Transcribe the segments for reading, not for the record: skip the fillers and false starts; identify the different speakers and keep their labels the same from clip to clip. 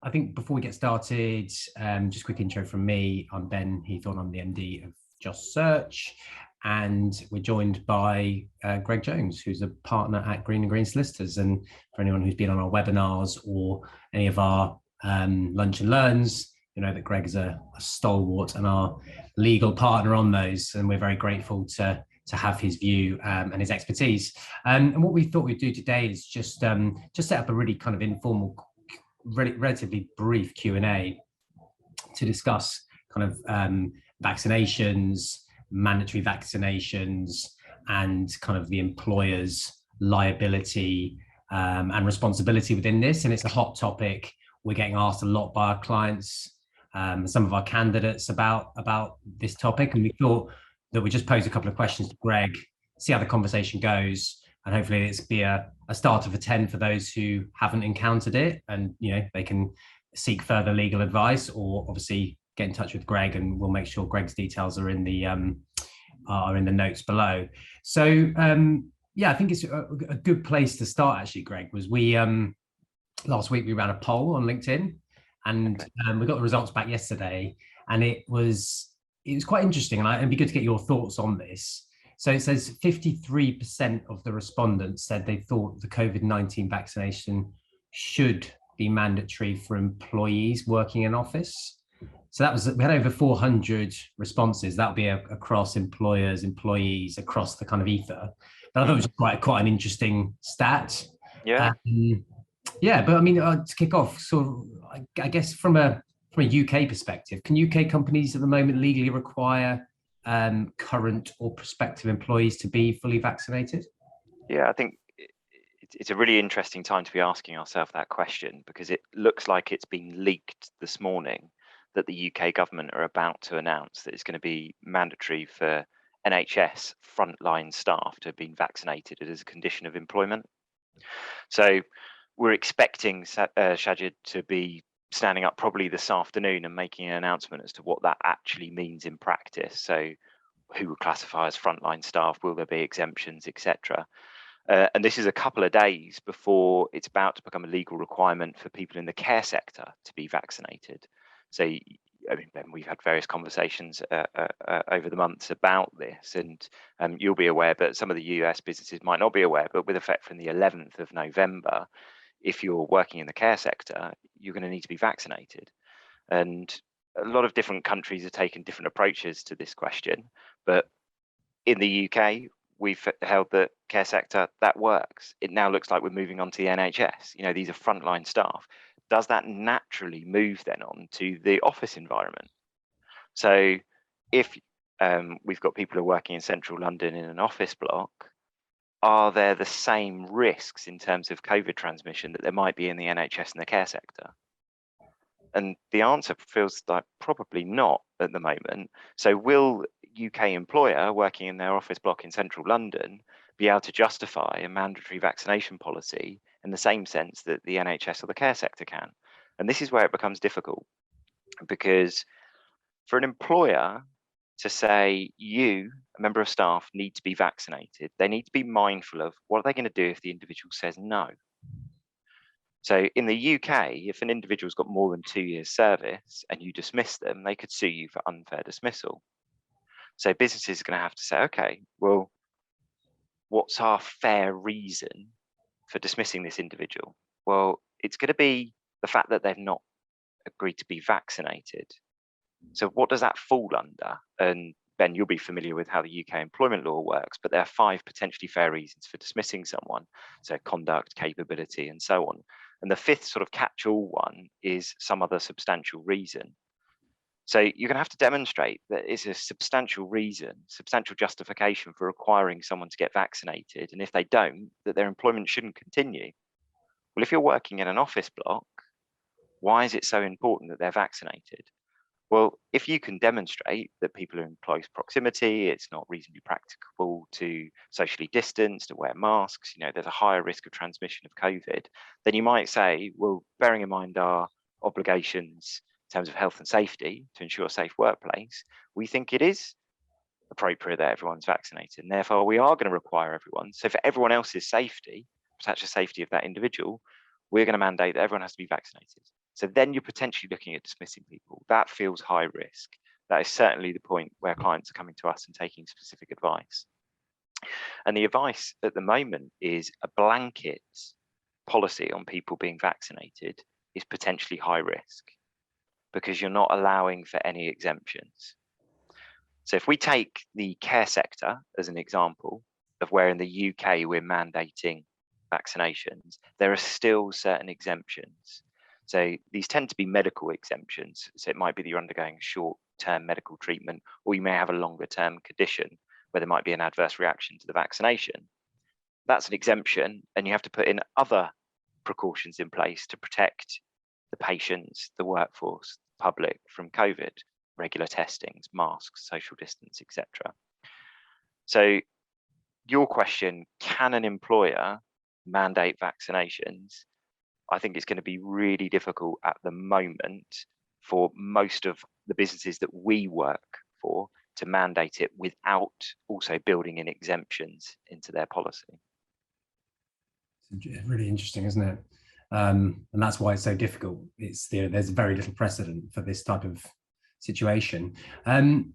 Speaker 1: I think before we get started, just a quick intro from me. I'm Ben Heathorn. I'm the MD of Just Search, and we're joined by Greg Jones, who's a partner at Greene Greene solicitors. And for anyone who's been on our webinars or any of our lunch and learns, you know that Greg is a stalwart and our legal partner on those, and we're very grateful to have his view and his expertise. And what we thought we'd do today is just set up a really kind of informal, relatively brief Q&A to discuss kind of vaccinations, mandatory vaccinations, and kind of the employer's liability and responsibility within this. And it's a hot topic. We're getting asked a lot by our clients, some of our candidates about this topic, and we thought that we just pose a couple of questions to Greg, see how the conversation goes, and hopefully it's be a starter for 10 for those who haven't encountered it, and they can seek further legal advice, or obviously get in touch with Greg, and we'll make sure Greg's details are in the notes below. So I think it's a good place to start actually, Greg. Was we last week we ran a poll on LinkedIn, and we got the results back yesterday, and it was quite interesting, and it'd be good to get your thoughts on this. So it says 53% of the respondents said they thought the COVID-19 vaccination should be mandatory for employees working in office. So we had over 400 responses. That'll be across employers, employees, across the kind of ether. But I thought it was quite an interesting stat.
Speaker 2: Yeah.
Speaker 1: But I mean, to kick off, so I guess from a UK perspective, can UK companies at the moment legally require current or prospective employees to be fully vaccinated?
Speaker 2: Yeah, I think it's a really interesting time to be asking ourselves that question, because it looks like it's been leaked this morning that the UK government are about to announce that it's going to be mandatory for NHS frontline staff to have been vaccinated as a condition of employment. So we're expecting Shajid to be standing up probably this afternoon and making an announcement as to what that actually means in practice. So who will classify as frontline staff, will there be exemptions, etc. And this is a couple of days before it's about to become a legal requirement for people in the care sector to be vaccinated. So I mean, Ben, we've had various conversations over the months about this, and you'll be aware, but some of the US businesses might not be aware, but with effect from the 11th of November, if you're working in the care sector, you're going to need to be vaccinated. And a lot of different countries have taken different approaches to this question, but in the UK, we've held the care sector that works. It now looks like we're moving on to the NHS. These are frontline staff. Does that naturally move then on to the office environment? So if we've got people who are working in central London in an office block, are there the same risks in terms of COVID transmission that there might be in the NHS and the care sector? And the answer feels like probably not at the moment. So will UK employer working in their office block in central London be able to justify a mandatory vaccination policy in the same sense that the NHS or the care sector can? And this is where it becomes difficult, because for an employer to say, you, a member of staff, need to be vaccinated, they need to be mindful of what are they going to do if the individual says no. So in the UK, if an individual's got more than 2 years service and you dismiss them, they could sue you for unfair dismissal. So businesses are going to have to say, okay, well, what's our fair reason for dismissing this individual? Well, it's going to be the fact that they've not agreed to be vaccinated. So what does that fall under? And Ben, you'll be familiar with how the UK employment law works, but there are 5 potentially fair reasons for dismissing someone. So conduct, capability, and so on. And the 5th sort of catch-all one is some other substantial reason. So you're going to have to demonstrate that it's a substantial reason, substantial justification for requiring someone to get vaccinated. And if they don't, that their employment shouldn't continue. Well, if you're working in an office block, why is it so important that they're vaccinated? Well, if you can demonstrate that people are in close proximity, it's not reasonably practicable to socially distance, to wear masks, there's a higher risk of transmission of COVID, then you might say, well, bearing in mind our obligations in terms of health and safety to ensure a safe workplace, we think it is appropriate that everyone's vaccinated. And therefore, we are going to require everyone. So for everyone else's safety, potential safety of that individual, we're going to mandate that everyone has to be vaccinated. So then you're potentially looking at dismissing people. That feels high risk. That is certainly the point where clients are coming to us and taking specific advice. And the advice at the moment is a blanket policy on people being vaccinated is potentially high risk because you're not allowing for any exemptions. So if we take the care sector as an example of where in the UK we're mandating vaccinations, there are still certain exemptions. So these tend to be medical exemptions. So it might be that you're undergoing short-term medical treatment, or you may have a longer-term condition where there might be an adverse reaction to the vaccination. That's an exemption, and you have to put in other precautions in place to protect the patients, the workforce, the public from COVID, regular testings, masks, social distance, etc. So your question, can an employer mandate vaccinations? I think it's going to be really difficult at the moment for most of the businesses that we work for to mandate it without also building in exemptions into their policy.
Speaker 1: It's really interesting, isn't it? And that's why it's so difficult. There's very little precedent for this type of situation. And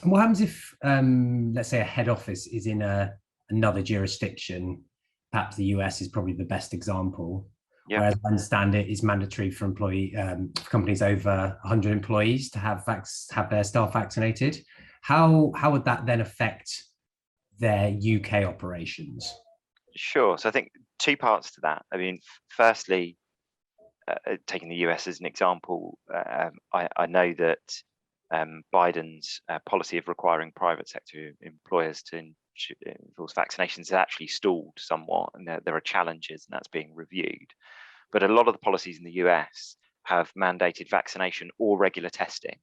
Speaker 1: what happens if, let's say, a head office is in another jurisdiction? Perhaps the US is probably the best example.
Speaker 2: Yeah.
Speaker 1: Whereas I understand it is mandatory for companies over 100 employees to have their staff vaccinated. How would that then affect their UK operations?
Speaker 2: Sure. So I think two parts to that. I mean, firstly, taking the US as an example, I know that Biden's policy of requiring private sector employers to enforce vaccinations has actually stalled somewhat, and there are challenges, and that's being reviewed. But a lot of the policies in the US have mandated vaccination or regular testing.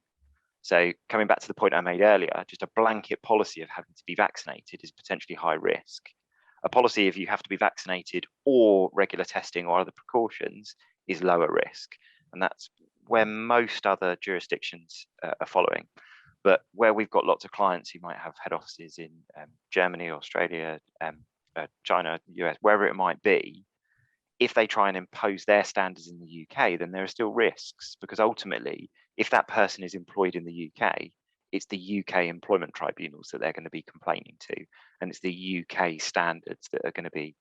Speaker 2: So coming back to the point I made earlier, just a blanket policy of having to be vaccinated is potentially high risk. A policy if you have to be vaccinated or regular testing or other precautions is lower risk. And that's where most other jurisdictions are following. But where we've got lots of clients who might have head offices in Germany, Australia, China, US, wherever it might be, if they try and impose their standards in the UK, then there are still risks, because ultimately, if that person is employed in the UK, it's the UK employment tribunals that they're going to be complaining to, and it's the UK standards that are going to be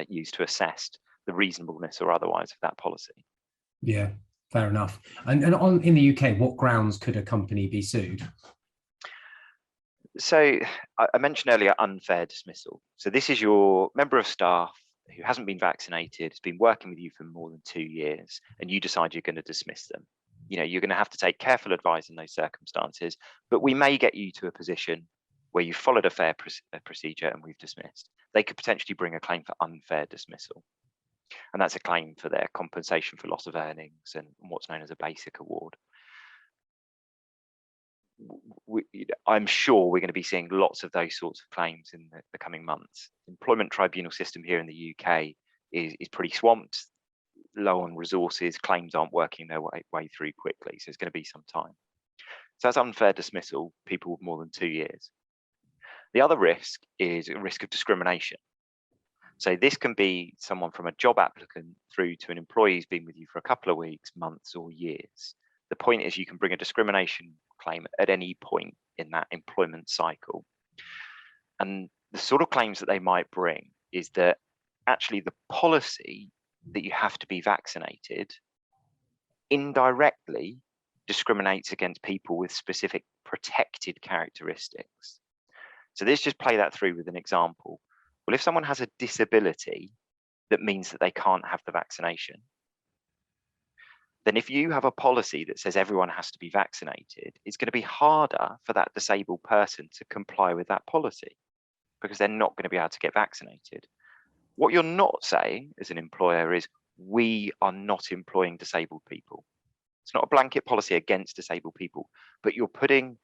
Speaker 2: used to assess the reasonableness or otherwise of that policy.
Speaker 1: Yeah, fair enough. And in the UK, what grounds could a company be sued?
Speaker 2: So I mentioned earlier unfair dismissal. So this is your member of staff who hasn't been vaccinated, has been working with you for more than 2 years, and you decide you're going to dismiss them. You know, you're going to have to take careful advice in those circumstances, but we may get you to a position where you followed a fair procedure and we've dismissed. They could potentially bring a claim for unfair dismissal. And that's a claim for their compensation for loss of earnings and what's known as a basic award. I'm sure we're going to be seeing lots of those sorts of claims in the coming months. The employment tribunal system here in the UK is pretty swamped, low on resources, claims aren't working their way through quickly, so it's going to be some time. So that's unfair dismissal, people with more than 2 years. The other risk is a risk of discrimination. So this can be someone from a job applicant through to an employee who's been with you for a couple of weeks, months, or years. The point is you can bring a discrimination claim at any point in that employment cycle. And the sort of claims that they might bring is that actually the policy that you have to be vaccinated indirectly discriminates against people with specific protected characteristics. So let's just play that through with an example. Well, if someone has a disability that means that they can't have the vaccination, then if you have a policy that says everyone has to be vaccinated, it's going to be harder for that disabled person to comply with that policy because they're not going to be able to get vaccinated. What you're not saying as an employer is, we are not employing disabled people. It's not a blanket policy against disabled people, but you're putting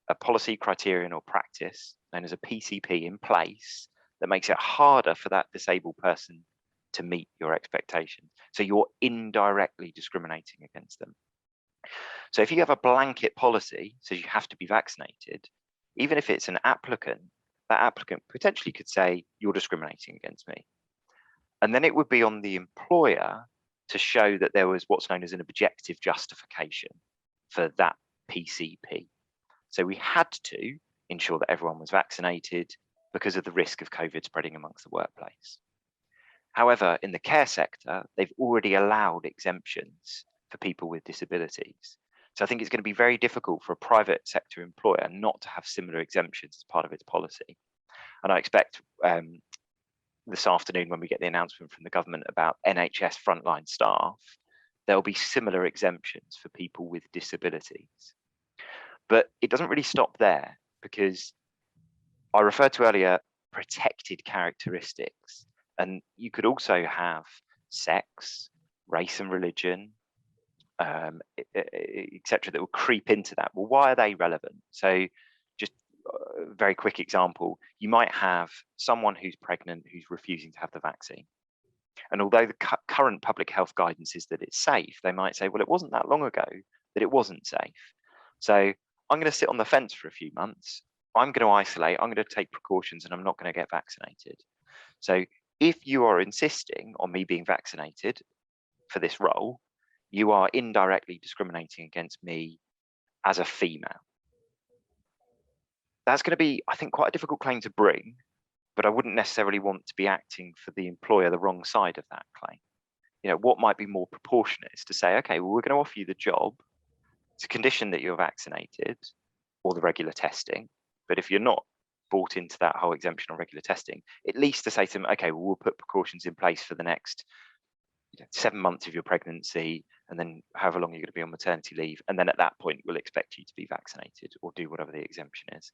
Speaker 2: a policy, criterion, or practice known as a PCP in place that makes it harder for that disabled person to meet your expectations. So you're indirectly discriminating against them. So if you have a blanket policy says you have to be vaccinated, even if it's an applicant, that applicant potentially could say, you're discriminating against me. And then it would be on the employer to show that there was what's known as an objective justification for that PCP. So we had to ensure that everyone was vaccinated because of the risk of COVID spreading amongst the workplace. However, in the care sector, they've already allowed exemptions for people with disabilities. So I think it's going to be very difficult for a private sector employer not to have similar exemptions as part of its policy. And I expect this afternoon, when we get the announcement from the government about NHS frontline staff, there'll be similar exemptions for people with disabilities. But it doesn't really stop there, because I referred to earlier protected characteristics, and you could also have sex, race and religion, etc., that will creep into that. Well, why are they relevant? So just a very quick example, you might have someone who's pregnant who's refusing to have the vaccine. And although the current public health guidance is that it's safe, they might say, well, it wasn't that long ago that it wasn't safe. So I'm going to sit on the fence for a few months. I'm going to isolate, I'm going to take precautions, and I'm not going to get vaccinated. So if you are insisting on me being vaccinated for this role, you are indirectly discriminating against me as a female. That's going to be, I think, quite a difficult claim to bring, but I wouldn't necessarily want to be acting for the employer the wrong side of that claim. You know, what might be more proportionate is to say, okay, well, we're going to offer you the job. It's a condition that you're vaccinated or the regular testing. But if you're not bought into that whole exemption on regular testing, at least to say to them, okay, well, we'll put precautions in place for the next 7 months of your pregnancy, and then however long you're going to be on maternity leave. And then at that point, we'll expect you to be vaccinated or do whatever the exemption is.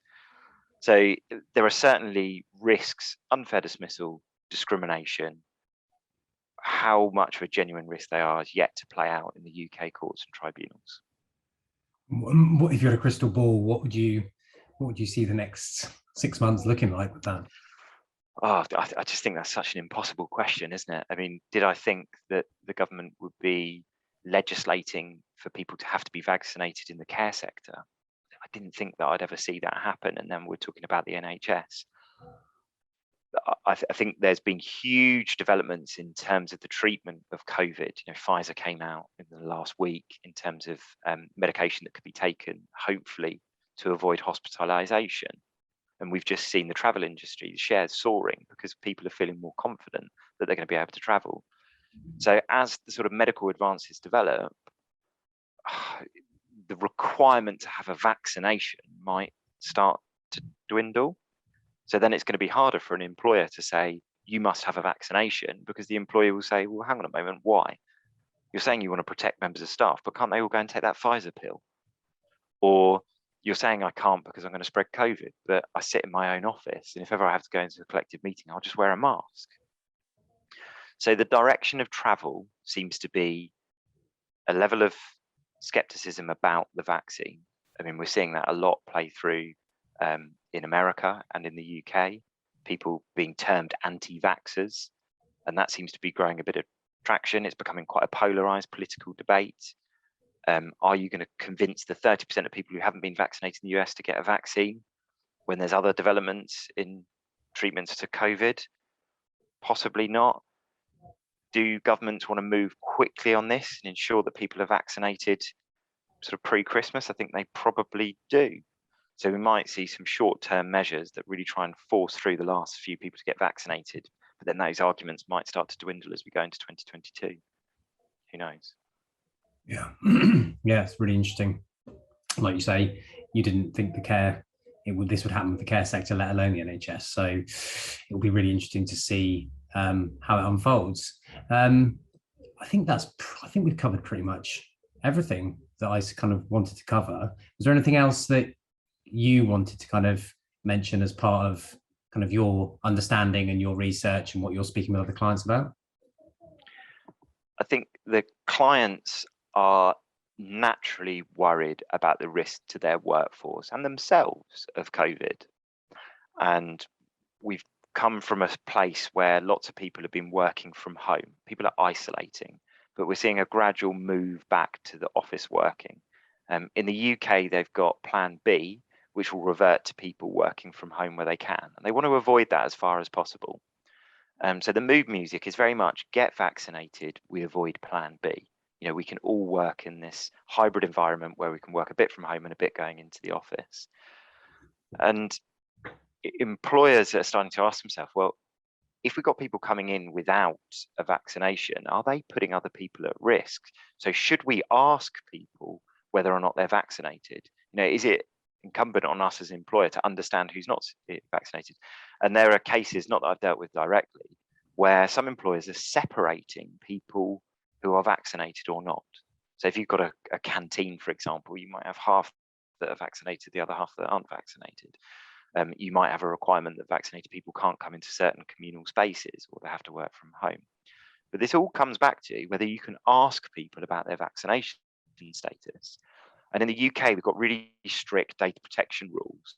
Speaker 2: So there are certainly risks, unfair dismissal, discrimination. How much of a genuine risk they are is yet to play out in the UK courts and tribunals.
Speaker 1: What if you had a crystal ball? What would you see the next 6 months looking like with that?
Speaker 2: Oh, I just think that's such an impossible question, isn't it? I mean, did I think that the government would be legislating for people to have to be vaccinated in the care sector? I didn't think that I'd ever see that happen. And then we're talking about the NHS. I think there's been huge developments in terms of the treatment of COVID. You know, Pfizer came out in the last week in terms of medication that could be taken, hopefully, to avoid hospitalisation. And we've just seen the travel industry, the shares soaring, because people are feeling more confident that they're going to be able to travel. So as the sort of medical advances develop, the requirement to have a vaccination might start to dwindle. So then it's going to be harder for an employer to say, you must have a vaccination, because the employer will say, well, hang on a moment, why? You're saying you want to protect members of staff, but can't they all go and take that Pfizer pill? Or you're saying I can't because I'm going to spread COVID, but I sit in my own office, and if ever I have to go into a collective meeting, I'll just wear a mask. So the direction of travel seems to be a level of skepticism about the vaccine. I mean, we're seeing that a lot play through in America and in the UK, people being termed anti-vaxxers, and that seems to be growing a bit of traction. It's becoming quite a polarized political debate. Are you going to convince the 30% of people who haven't been vaccinated in the US to get a vaccine when there's other developments in treatments to COVID? Possibly not. Do governments want to move quickly on this and ensure that people are vaccinated sort of pre-Christmas? I think they probably do. So we might see some short-term measures that really try and force through the last few people to get vaccinated, but then those arguments might start to dwindle as we go into 2022. Who knows?
Speaker 1: Yeah, yeah, it's really interesting. Like you say, you didn't think this would happen with the care sector, let alone the NHS. So it'll be really interesting to see how it unfolds. I think we've covered pretty much everything that I kind of wanted to cover. Was there anything else that you wanted to kind of mention as part of kind of your understanding and your research and what you're speaking with other clients about?
Speaker 2: I think the clients are naturally worried about the risk to their workforce and themselves of COVID. And we've come from a place where lots of people have been working from home. People are isolating, but we're seeing a gradual move back to the office working. In the UK, they've got Plan B, which will revert to people working from home where they can. And they want to avoid that as far as possible. So the mood music is very much get vaccinated, we avoid plan B. We can all work in this hybrid environment where we can work a bit from home and a bit going into the office. And employers are starting to ask themselves, well, if we've got people coming in without a vaccination, are they putting other people at risk? So should we ask people whether or not they're vaccinated? Is it incumbent on us as an employer to understand who's not vaccinated? And there are cases, not that I've dealt with directly, where some employers are separating people who are vaccinated or not. So if you've got a canteen, for example, you might have half that are vaccinated, the other half that aren't vaccinated. You might have a requirement that vaccinated people can't come into certain communal spaces, or they have to work from home. But this all comes back to whether you can ask people about their vaccination status. And in the UK, we've got really strict data protection rules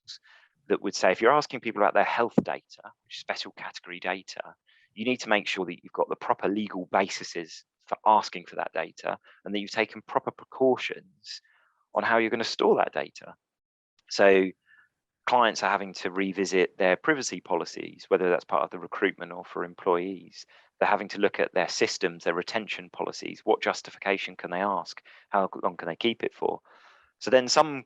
Speaker 2: that would say if you're asking people about their health data, which is special category data, you need to make sure that you've got the proper legal bases for asking for that data, and that you've taken proper precautions on how you're going to store that data. So clients are having to revisit their privacy policies, whether that's part of the recruitment or for employees. They're having to look at their systems, their retention policies. What justification can they ask? How long can they keep it for? So then some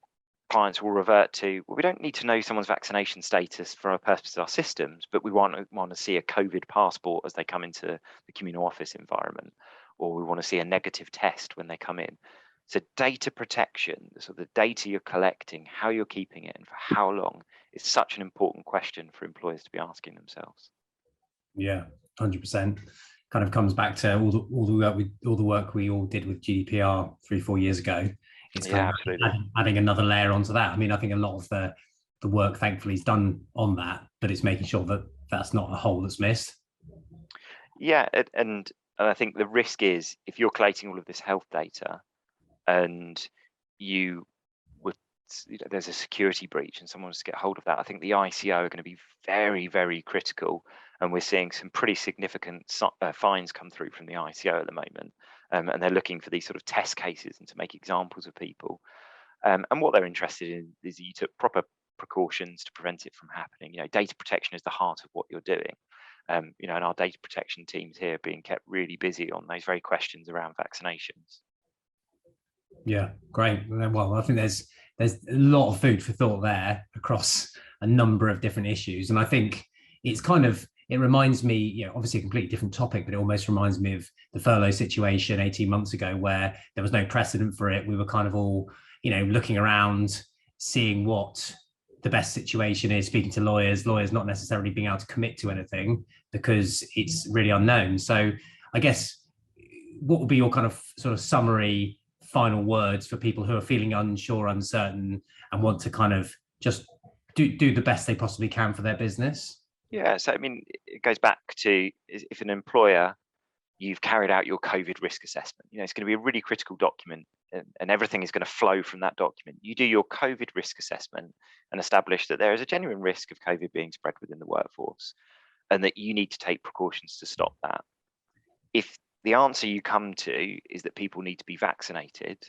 Speaker 2: clients will revert to, well, we don't need to know someone's vaccination status for a purpose of our systems, but we want to see a COVID passport as they come into the communal office environment, or we want to see a negative test when they come in. So data protection, so the data you're collecting, how you're keeping it, and for how long, is such an important question for employers to be asking themselves.
Speaker 1: Yeah, 100%. Kind of comes back to all the work we all did with GDPR 3-4 years ago. It's kind of adding another layer onto that. I mean, I think a lot of the work, thankfully, is done on that, but it's making sure that that's not a hole that's missed.
Speaker 2: Yeah, and I think the risk is if you're collating all of this health data, and there's a security breach and someone wants to get hold of that, I think the ICO are going to be very, very critical, and we're seeing some pretty significant fines come through from the ICO at the moment, and they're looking for these sort of test cases and to make examples of people, and what they're interested in is that you took proper precautions to prevent it from happening. Data protection is the heart of what you're doing, and our data protection teams here are being kept really busy on those very questions around vaccinations.
Speaker 1: Yeah, great. Well, I think there's a lot of food for thought there across a number of different issues, and I think it reminds me, obviously a completely different topic, but it almost reminds me of the furlough situation 18 months ago, where there was no precedent for it. We were kind of all, looking around, seeing what the best situation is, speaking to lawyers not necessarily being able to commit to anything because it's really unknown. So I guess what would be your kind of sort of summary final words for people who are feeling unsure, uncertain, and want to kind of just do the best they possibly can for their business?
Speaker 2: Yeah, so I mean, it goes back to if an employer, you've carried out your COVID risk assessment, it's going to be a really critical document, and everything is going to flow from that document. You do your COVID risk assessment and establish that there is a genuine risk of COVID being spread within the workforce, and that you need to take precautions to stop that. If the answer you come to is that people need to be vaccinated,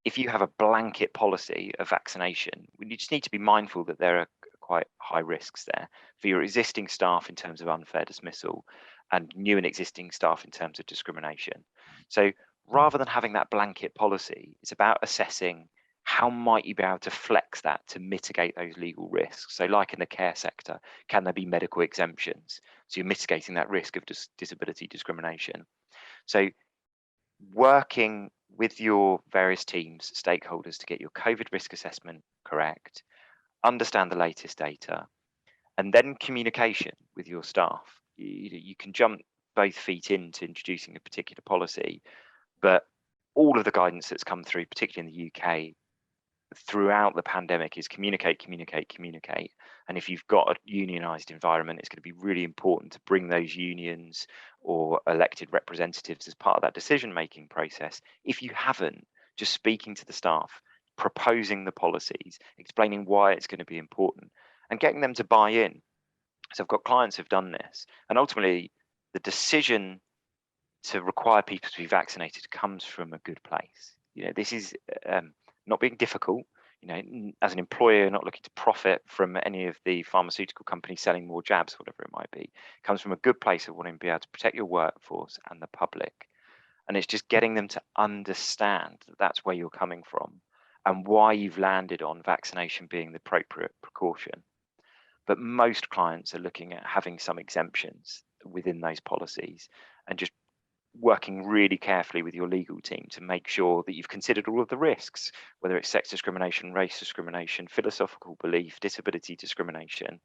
Speaker 2: if you have a blanket policy of vaccination, you just need to be mindful that there are quite high risks there for your existing staff in terms of unfair dismissal, and new and existing staff in terms of discrimination. So rather than having that blanket policy, it's about assessing how might you be able to flex that to mitigate those legal risks. So like in the care sector, can there be medical exemptions? So you're mitigating that risk of disability discrimination. So working with your various teams, stakeholders, to get your COVID risk assessment correct, understand the latest data, and then communication with your staff. You can jump both feet into introducing a particular policy, but all of the guidance that's come through, particularly in the UK, throughout the pandemic is communicate. And if you've got a unionized environment, it's going to be really important to bring those unions or elected representatives as part of that decision-making process. If you haven't, just speaking to the staff, proposing the policies, explaining why it's going to be important, and getting them to buy in. So I've got clients who've done this, and ultimately the decision to require people to be vaccinated comes from a good place. This is not being difficult. as an employer, you're not looking to profit from any of the pharmaceutical companies selling more jabs, whatever it might be. It comes from a good place of wanting to be able to protect your workforce and the public. And it's just getting them to understand that that's where you're coming from and why you've landed on vaccination being the appropriate precaution. But most clients are looking at having some exemptions within those policies and just working really carefully with your legal team to make sure that you've considered all of the risks, whether it's sex discrimination, race discrimination, philosophical belief, disability discrimination,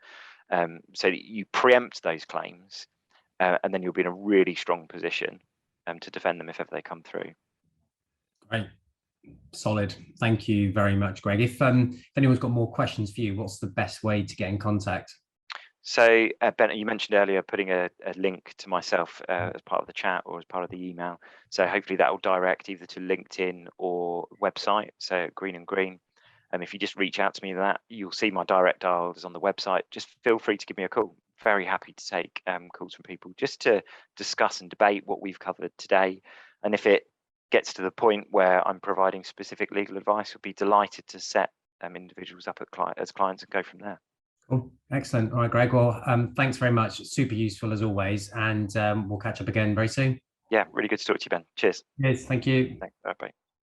Speaker 2: so that you preempt those claims, and then you'll be in a really strong position to defend them if ever they come through.
Speaker 1: Great. Solid. Thank you very much, Greg. If anyone's got more questions for you, what's the best way to get in contact?
Speaker 2: So Ben, you mentioned earlier putting a link to myself as part of the chat or as part of the email. So hopefully that will direct either to LinkedIn or website, so Greene and Greene. And if you just reach out to me that, you'll see my direct dials on the website. Just feel free to give me a call. Very happy to take calls from people just to discuss and debate what we've covered today. And if it gets to the point where I'm providing specific legal advice, we'll be delighted to set individuals up as clients and go from there.
Speaker 1: Cool. Excellent. All right, Greg. Well, thanks very much. Super useful as always. And we'll catch up again very soon.
Speaker 2: Yeah, really good to talk to you, Ben. Cheers.
Speaker 1: Yes, thank you.
Speaker 2: Thanks. Bye-bye.